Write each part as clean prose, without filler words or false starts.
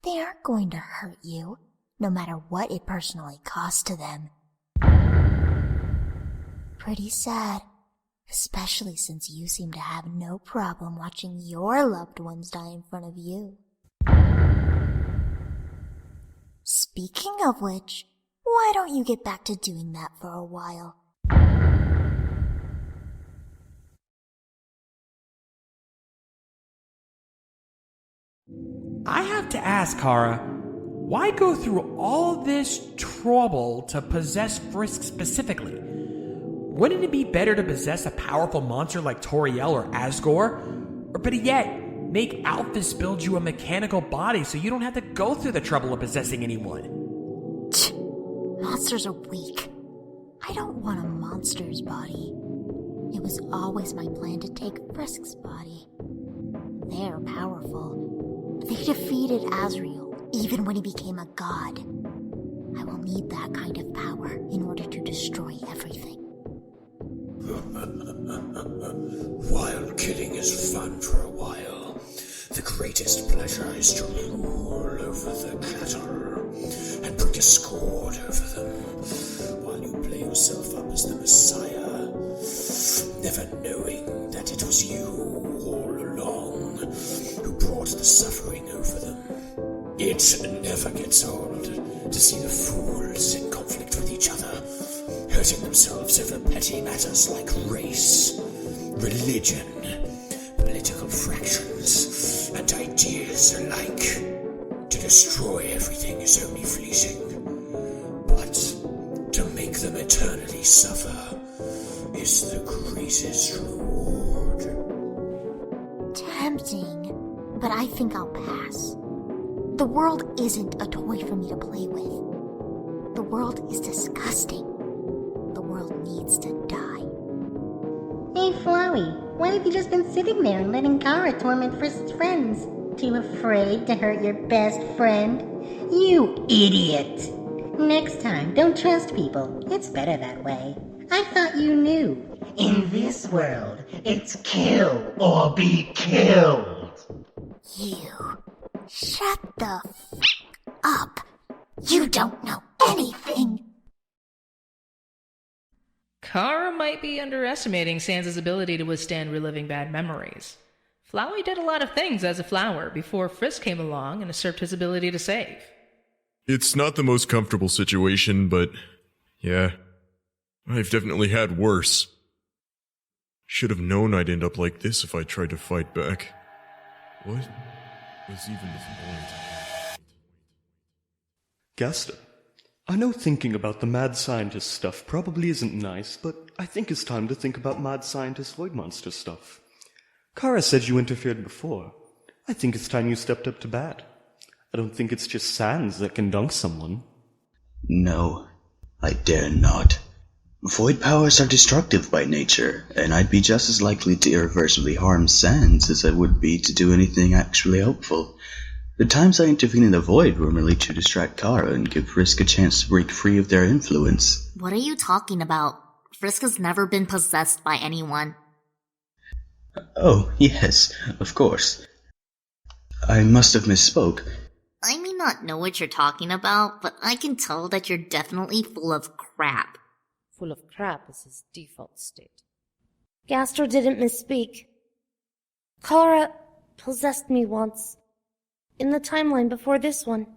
They aren't going to hurt you, no matter what it personally costs to them. Pretty sad, especially since you seem to have no problem watching your loved ones die in front of you. Speaking of which, why don't you get back to doing that for a while? I have to ask, Kara, why go through all this trouble to possess Frisk specifically? Wouldn't it be better to possess a powerful monster like Toriel or Asgore? Or better yet, make Alphys build you a mechanical body so you don't have to go through the trouble of possessing anyone? Monsters are weak. I don't want a monster's body. It was always my plan to take Frisk's body. They're powerful. They defeated Azrael, even when he became a god. I will need that kind of power in order to destroy everything. Wild killing is fun for a while. The greatest pleasure is to rule over the cattle and put discord over them, while you play yourself up as the Messiah, never knowing that it was you all along who brought the suffering over them. It never gets old to see the fools in conflict with each other, hurting themselves over petty matters like race, religion, political fractions, and ideas alike. To destroy everything is only fleeting, but to make them eternally suffer is the greatest reward. Tempting, but I think I'll pass. The world isn't a toy for me to play with. The world is disgusting. The world needs to die. Hey, Flowey, why have you just been sitting there and letting Kara torment Frisk's friends? Too afraid to hurt your best friend? You idiot! Next time, don't trust people. It's better that way. I thought you knew. In this world, it's kill or be killed. You. Shut the f*** up. You don't know anything. Kara might be underestimating Sans' ability to withstand reliving bad memories. Flowey did a lot of things as a flower before Frisk came along and usurped his ability to save. It's not the most comfortable situation, but yeah, I've definitely had worse. Should have known I'd end up like this if I tried to fight back. What was even the point? Gaston, I know thinking about the mad scientist stuff probably isn't nice, but I think it's time to think about mad scientist void monster stuff. Kara said you interfered before. I think it's time you stepped up to bat. I don't think it's just Sans that can dunk someone. No, I dare not. Void powers are destructive by nature, and I'd be just as likely to irreversibly harm Sans as I would be to do anything actually helpful. The times I intervene in the void were merely to distract Kara and give Frisk a chance to break free of their influence. What are you talking about? Frisk has never been possessed by anyone. Oh, yes, of course. I must have misspoke. I may not know what you're talking about, but I can tell that you're definitely full of crap. Full of crap is his default state. Gaster didn't misspeak. Kara possessed me once. In the timeline before this one.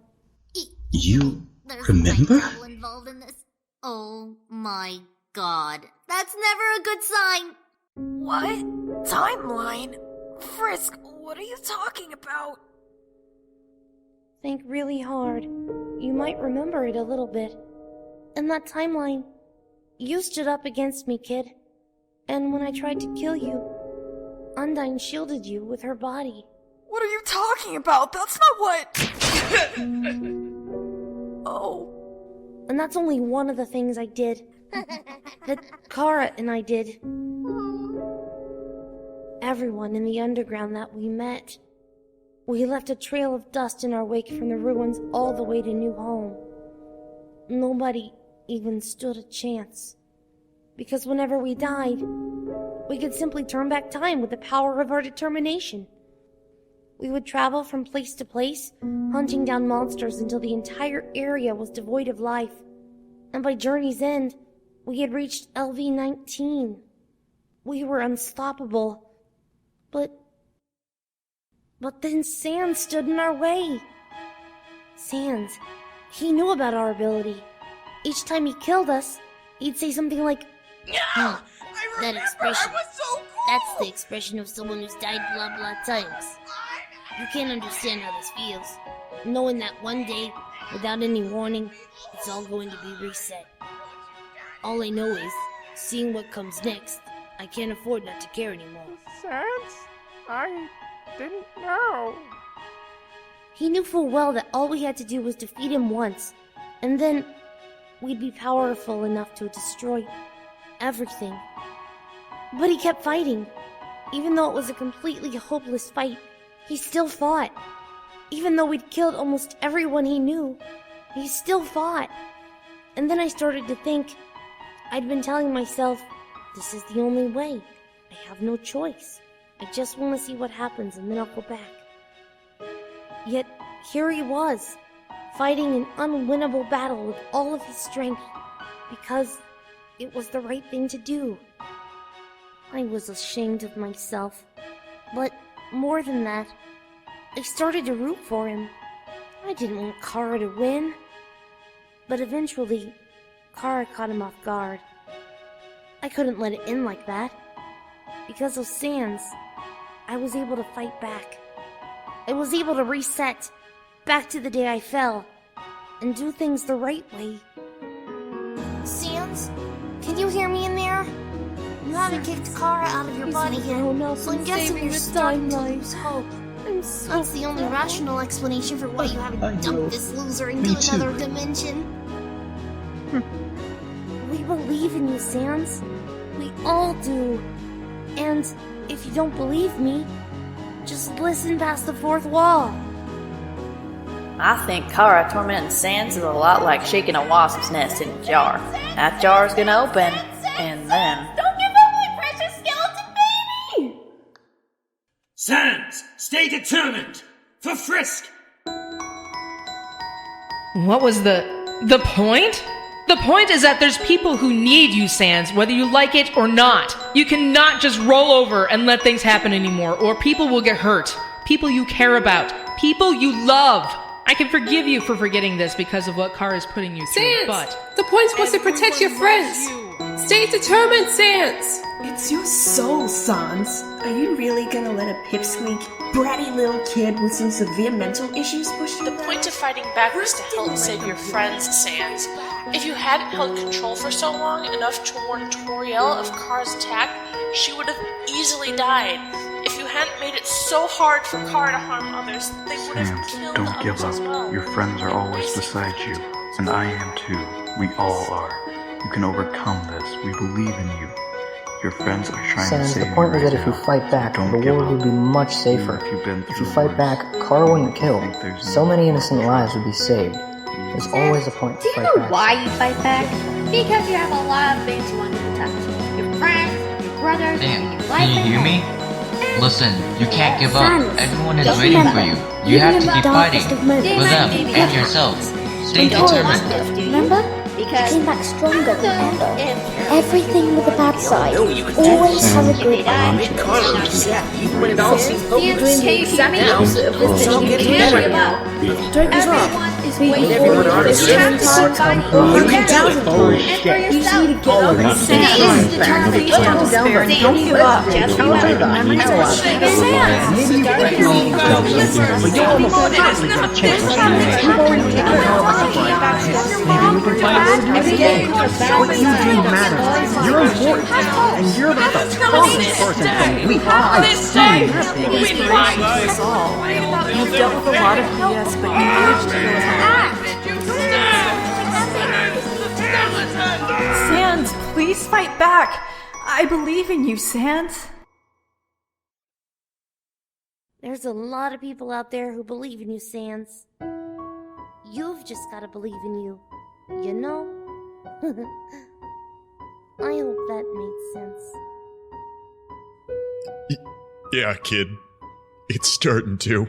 You There's remember? trouble involved in this. Oh my god. That's never a good sign. What? Timeline? Frisk, what are you talking about? Think really hard. You might remember it a little bit. In that timeline, you stood up against me, kid. And when I tried to kill you, Undyne shielded you with her body. What are you talking about? That's not what... Oh. And that's only one of the things I did. That Kara and I did. Everyone in the underground that we met. We left a trail of dust in our wake from the ruins all the way to New Home. Nobody even stood a chance. Because whenever we died, we could simply turn back time with the power of our determination. We would travel from place to place, hunting down monsters until the entire area was devoid of life. And by journey's end, we had reached LV-19. We were unstoppable. But then Sans stood in our way. Sans, he knew about our ability. Each time he killed us, he'd say something like, "No, that expression. That's the expression of someone who's died blah blah times. You can't understand how this feels, knowing that one day, without any warning, it's all going to be reset. All I know is, seeing what comes next, I can't afford not to care anymore." Sans? I didn't know. He knew full well that all we had to do was defeat him once, and then we'd be powerful enough to destroy everything. But he kept fighting. Even though it was a completely hopeless fight, he still fought. Even though we'd killed almost everyone he knew, he still fought. And then I started to think, I'd been telling myself, this is the only way. I have no choice. I just want to see what happens and then I'll go back. Yet, here he was, fighting an unwinnable battle with all of his strength, because it was the right thing to do. I was ashamed of myself, but more than that, I started to root for him. I didn't want Kara to win. But eventually, Kara caught him off guard. I couldn't let it end like that. Because of Sans, I was able to fight back. I was able to reset, back to the day I fell, and do things the right way. Sans, can you hear me in there? You haven't kicked Kara out of your body yet, so I'm guessing you're starting to lose hope. That's the only rational explanation for why you haven't dumped this loser into another dimension. We believe in you, Sans. We all do. And if you don't believe me, just listen past the fourth wall. I think Kara tormenting Sans is a lot like shaking a wasp's nest in a jar. That jar's gonna open, and then... Don't give up my precious skeleton baby! Sans, stay determined! For Frisk! What was the point? The point is that there's people who need you, Sans, whether you like it or not. You cannot just roll over and let things happen anymore, or people will get hurt. People you care about. People you love. I can forgive you for forgetting this because of what Kara's putting you through, Sans, but... the point was to protect your friends. Stay determined, Sans. It's your soul, Sans. Are you really gonna let a pipsqueak, bratty little kid with some severe mental issues push you? The point of fighting back was to help save your friends, Sans. If you hadn't held control for so long enough to warn Toriel of Kara's attack, she would have easily died. If you hadn't made it so hard for Kara to harm others, they would have killed don't others give up. as well. Your friends are always beside you, and I am too. We all are. You can overcome this. We believe in you. Your friends are trying to save you. The point is that if you fight back, the world would be much safer. If you fight back, Kara wouldn't kill. So many innocent lives would be saved. There's always a point to Do you fight know back. why you fight back? Because you have a lot of things you want to protect. Your friends, your brothers, Dan, your life. can you hear me? Listen, you can't give up. Sans, Everyone is just waiting remember, for you. You have to even keep the fighting. darkest of For moments them may be and difficult. yourself. Stay You don't want determined. this, do you? Remember? Because Came back stronger than ever. if Everything with a bad side. Always have a good eye. Even when it all seems hopeless. Can you hear me? It's all getting better now. Don't give up. Is waiting for you this time. You can do it. Oh shit. You just need to get up and say Don't give up. Just remember. Maybe you can hear me, but you're almost certainly gonna change. Maybe you can find a way to do it again. What you do matters. You're important, and you're not the strongest person from the weak. I've seen your biggest That's all. You've dealt with a lot of BS, but you managed to know how to act. Sans, please fight back. I believe in you, Sans. There's a lot of people out there who believe in you, Sans. You've just gotta believe in you. You know? I hope that made sense. Yeah, kid. It's starting to.